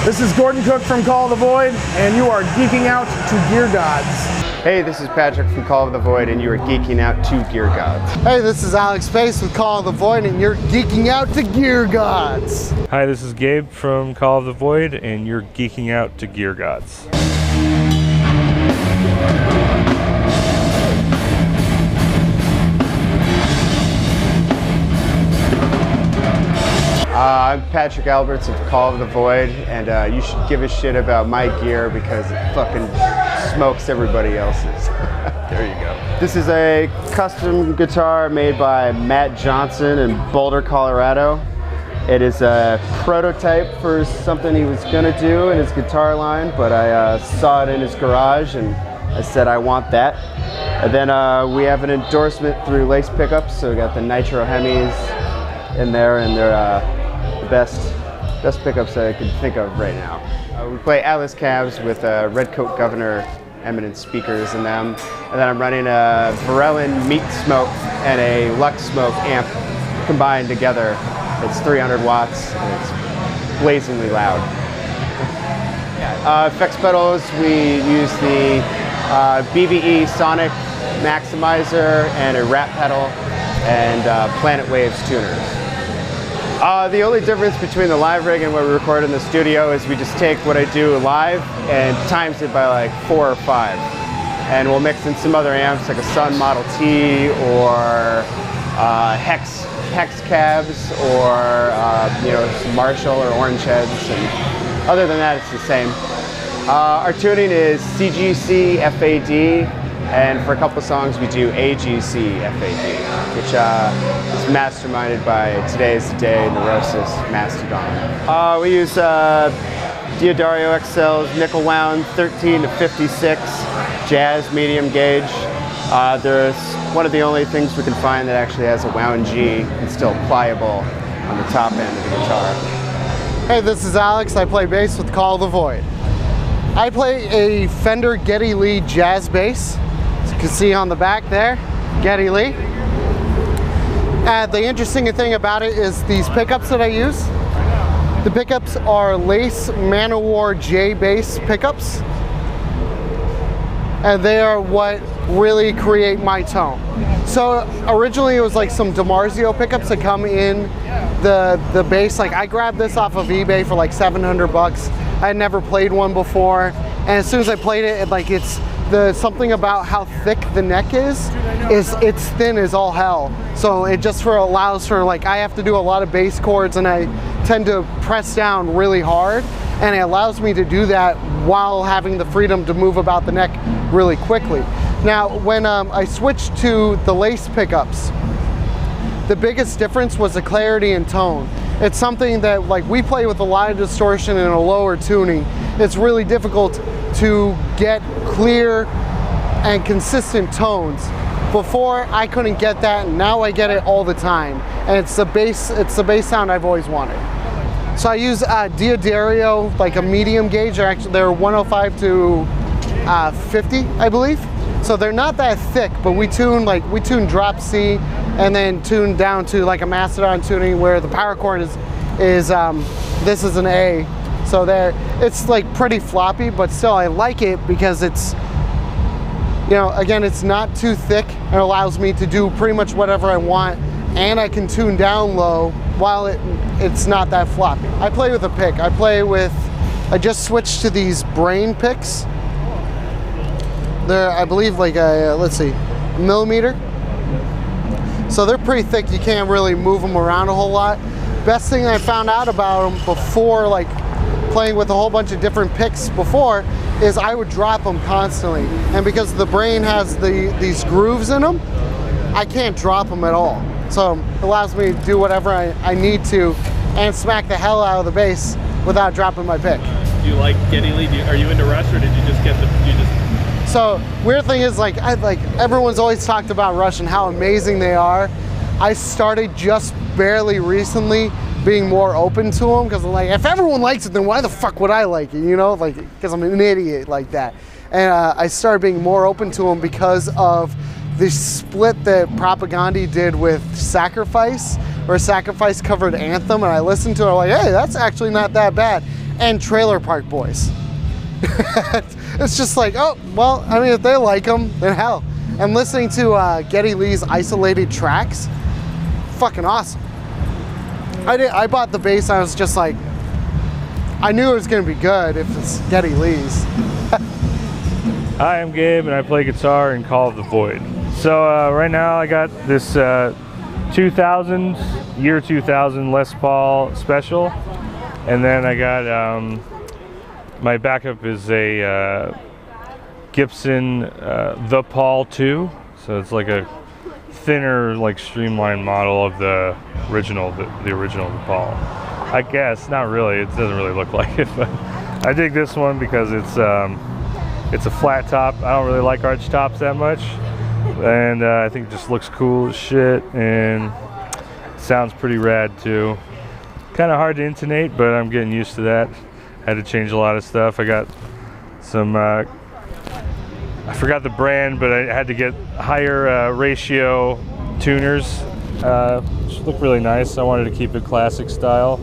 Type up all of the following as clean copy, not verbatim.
This is Gordon Cook from Call of the Void, and you are geeking out to Gear Gods. Hey, this is Patrick from Call of the Void, and you are geeking out to Gear Gods. Hey, this is Alex Pace with Call of the Void, and you're geeking out to Gear Gods. Hi, this is Gabe from Call of the Void, and you're geeking out to Gear Gods. I'm Patrick Alberts of Call of the Void, and you should give a shit about my gear because it fucking smokes everybody else's. There you go. This is a custom guitar made by Matt Johnson in Boulder, Colorado. It is a prototype for something he was gonna do in his guitar line, but I saw it in his garage and I said I want that. And then we have an endorsement through Lace Pickups, so we got the Nitro Hemis in there, and they're the best pickups I can think of right now. We play Atlas cabs with Redcoat Governor Eminence speakers in them, and then I'm running a Varellin Meat Smoke and a Lux Smoke amp combined together. It's 300 watts and it's blazingly loud. Effects pedals, we use the BVE Sonic Maximizer and a Rat pedal and Planet Waves tuners. The only difference between the live rig and what we record in the studio is we just take what I do live and times it by like 4 or 5. And we'll mix in some other amps like a Sun Model T or Hex cabs or some Marshall or Orange heads. And other than that, it's the same. Our tuning is CGC FAD, and for a couple songs we do AGC FAD, which is masterminded by Today's the Day Neurosis Mastodon. We use Diodario XL's nickel wound 13 to 56 jazz medium gauge. There's one of the only things we can find that actually has a wound G and still pliable on the top end of the guitar. Hey, this is Alex. I play bass with Call of the Void. I play a Fender Geddy Lee jazz bass. As you can see on the back there, Geddy Lee. The interesting thing about it is these pickups that I use. The pickups are Lace Manowar J bass pickups, and they are what really create my tone. So originally it was like some DiMarzio pickups that come in the bass. Like I grabbed this off of eBay for like 700 bucks. I had never played one before, and as soon as I played it, it's something about how thick the neck is it's thin as all hell. So it just allows for, like, I have to do a lot of bass chords and I tend to press down really hard, and it allows me to do that while having the freedom to move about the neck really quickly. Now when I switched to the Lace pickups, the biggest difference was the clarity and tone. It's something that, like, we play with a lot of distortion and a lower tuning. It's really difficult to get clear and consistent tones. Before I couldn't get that, and now I get it all the time. And it's the bass sound I've always wanted. So I use Diodario, like a medium gauge. They're 105 to 50, I believe. So they're not that thick, but we tune drop C and then tune down to like a Mastodon tuning where the power chord is this is an A. So it's like pretty floppy, but still I like it because it's, again, it's not too thick and allows me to do pretty much whatever I want, and I can tune down low while it's not that floppy. I play with a pick. I just switched to these Brain picks. They're, I believe, like a, let's see, millimeter. So they're pretty thick. You can't really move them around a whole lot. Best thing I found out about them before, like playing with a whole bunch of different picks before, is I would drop them constantly. And because the Brain has these grooves in them, I can't drop them at all. So it allows me to do whatever I need to and smack the hell out of the bass without dropping my pick. Do you like Geddy Lee? Are you into Rush, or did you just get the, So weird thing is, like everyone's always talked about Rush and how amazing they are. I started just barely recently being more open to them, because I'm like, if everyone likes it, then why the fuck would I like it? Like, because I'm an idiot like that. And I started being more open to them because of the split that Propagandhi did with Sacrifice, where Sacrifice covered Anthem, and I listened to it, I'm like, hey, that's actually not that bad. and Trailer Park Boys. It's just like, oh, well, I mean, if they like them, then hell. And listening to Geddy Lee's isolated tracks, fucking awesome. I bought the bass, I was just like, I knew it was gonna be good if it's Geddy Lee's. Hi, I'm Gabe, and I play guitar in Call of the Void. So right now I got this 2000 Les Paul Special, and then I got my backup is a Gibson The Paul 2. So it's like a thinner, like streamlined model of the original, the original The Paul. I guess not really. It doesn't really look like it, but I dig this one because it's a flat top. I don't really like arch tops that much, and I think it just looks cool as shit and sounds pretty rad too. Kind of hard to intonate, but I'm getting used to that. Had to change a lot of stuff. I got some, I forgot the brand, but I had to get higher ratio tuners, which look really nice. I wanted to keep it classic style,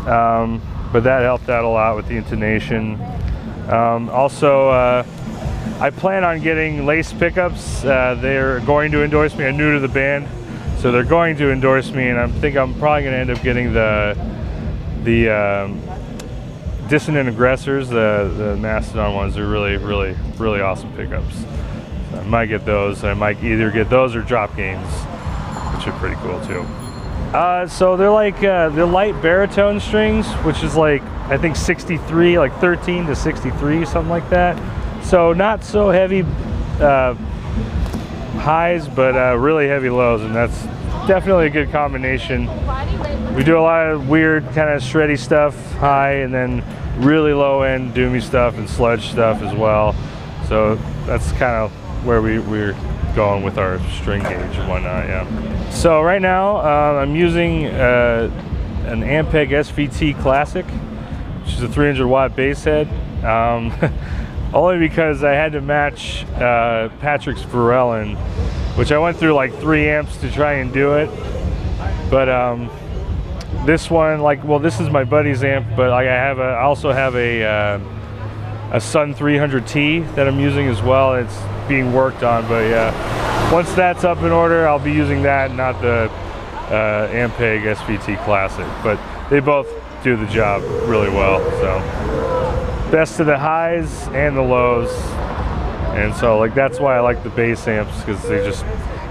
but that helped out a lot with the intonation. Also, I plan on getting lace pickups. They're going to endorse me. I'm new to the band, so they're going to endorse me, and I think I'm probably going to end up getting the Dissonant Aggressors, the Mastodon ones. Are really awesome pickups. So I might get those. I might either get those or Drop Gains, which are pretty cool too. So they're like they're light baritone strings, which is like I think 63, like 13 to 63, something like that. So not so heavy highs, but really heavy lows, and that's definitely a good combination. We do a lot of weird kind of shreddy stuff high, and then really low end doomy stuff and sludge stuff as well. So that's kind of where we're going with our string gauge and whatnot. Yeah. So right now I'm using an Ampeg SVT Classic, which is a 300 watt bass head. Only because I had to match Patrick's Varellin, which I went through like 3 amps to try and do it. But this one, like, well, this is my buddy's amp, but like I also have a Sun 300T that I'm using as well. It's being worked on, but yeah, once that's up in order, I'll be using that, not the Ampeg SVT Classic. But they both do the job really well. So best of the highs and the lows, and so like that's why I like the bass amps, because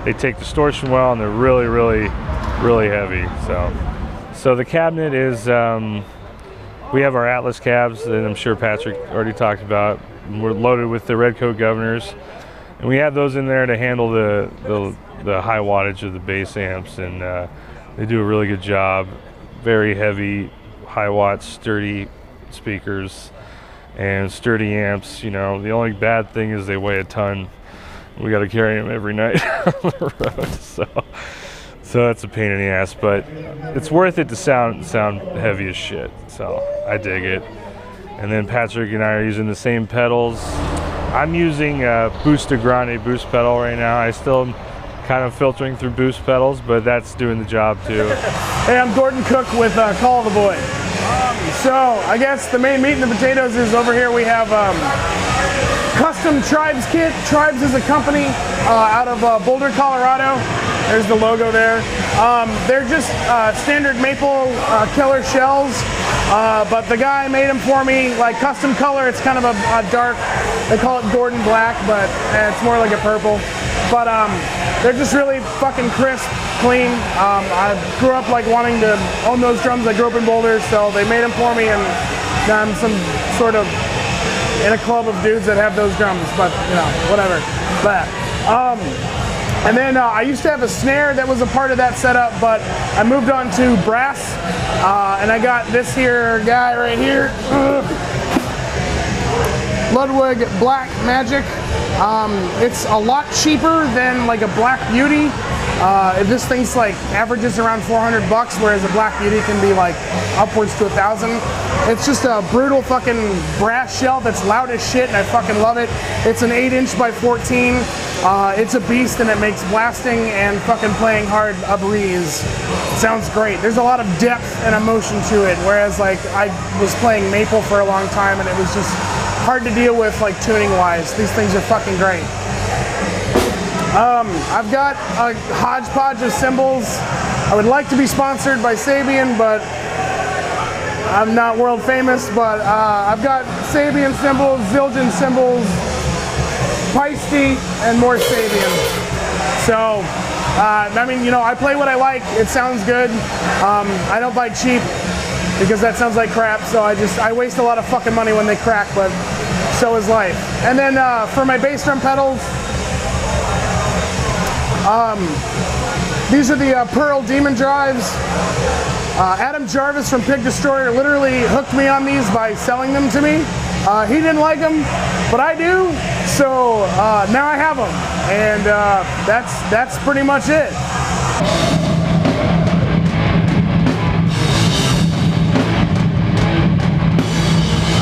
they take distortion well, and they're really heavy. So the cabinet is we have our Atlas cabs that I'm sure Patrick already talked about. We're loaded with the Redcoat Governors, and we have those in there to handle the high wattage of the bass amps, and they do a really good job. Very heavy, high watt, sturdy speakers and sturdy amps. You know, the only bad thing is they weigh a ton. We got to carry them every night on the road, so that's a pain in the ass, but it's worth it to sound heavy as shit. So I dig it. And then Patrick and I are using the same pedals. I'm using a Busta Grande boost pedal right now. I still am kind of filtering through boost pedals, but that's doing the job too. Hey, I'm Gordon Cook with Call of the Void. So I guess the main meat and the potatoes is over here. We have custom Tribes kit. Tribes is a company out of Boulder, Colorado. There's the logo there. They're just standard maple killer shells, but the guy made them for me, like custom color. It's kind of a dark, they call it Gordon Black, but it's more like a purple. But they're just really fucking crisp, clean. I grew up like wanting to own those drums. I grew up in Boulder, so they made them for me, and I'm some sort of in a club of dudes that have those drums, but you know, whatever. But and then I used to have a snare that was a part of that setup, but I moved on to brass, and I got this here guy right here, Ludwig Black Magic. It's a lot cheaper than like a Black Beauty. This thing's like averages around $400, whereas a Black Beauty can be like upwards to $1,000. It's just a brutal fucking brass shell that's loud as shit, and I fucking love it. It's an 8" by 14. It's a beast, and it makes blasting and fucking playing hard a breeze. Sounds great. There's a lot of depth and emotion to it, whereas like I was playing maple for a long time, and it was just hard to deal with like tuning wise. These things are fucking great. I've got a hodgepodge of cymbals. I would like to be sponsored by Sabian, but I'm not world famous. But I've got Sabian cymbals, Zildjian cymbals, Peisty, and more Sabian. So, I mean, you know, I play what I like. It sounds good. I don't buy cheap because that sounds like crap. So I waste a lot of fucking money when they crack, but so is life. And then for my bass drum pedals, these are the Pearl Demon drives. Adam Jarvis from Pig Destroyer literally hooked me on these by selling them to me. He didn't like them, but I do, so now I have them, and that's pretty much it.